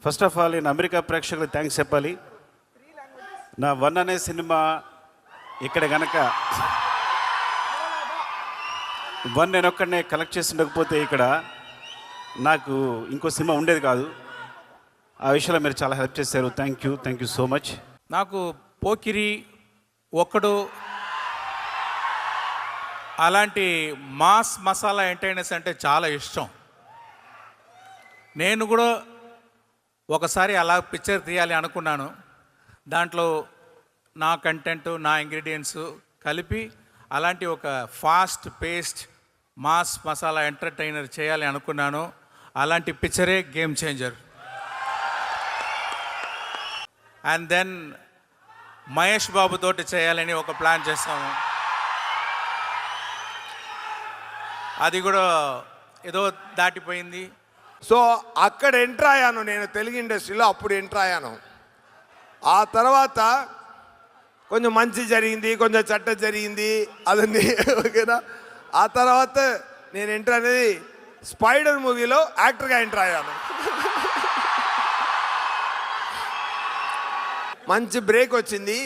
First of all నేను America ప్రేక్షకులకు thanks చెప్పాలి. నా 1 అనే సినిమా ఇక్కడ కనుక 1 నేను ఒక్కడనే కలెక్ట్ చేసి ఉండకపోతే ఇక్కడ నాకు ఇంకో సినిమా ఉండేది కాదు. ఆ విషయంలో మీరు చాలా హెల్ప్ చేశారు. Thank you so much. నాకు పోకిరి ఒక్కడు అలాంటి మాస్ మసాలా ఎంటర్టైనర్స్ అంటే చాలా ఇష్టం. నేను కూడా ఒకసారి అలా పిక్చర్ తీయాలి అనుకున్నాను. దాంట్లో నా కంటెంట్, నా ఇంగ్రీడియంట్స్ కలిపి అలాంటి ఒక fast paced mass masala entertainer చేయాలి అనుకున్నాను. అలాంటి పిక్చరే game changer. And then Mahesh Babu తోటి చేయాలని ఒక ప్లాన్ చేస్తాము. అది కూడా ఏదో దాటిపోయింది. సో అక్కడ ఎంటర్ అయ్యాను నేను తెలుగు ఇండస్ట్రీలో. అప్పుడు ఎంటర్ అయ్యాను. ఆ తర్వాత కొంచెం మంచి జరిగింది, కొంచెం చెడ్డ జరిగింది, అదండి ఓకేనా. ఆ తర్వాత నేను ఎంటర్ అనేది స్పైడర్ మూవీలో యాక్టర్గా ఎంటర్ అయ్యాను. మంచి బ్రేక్ వచ్చింది.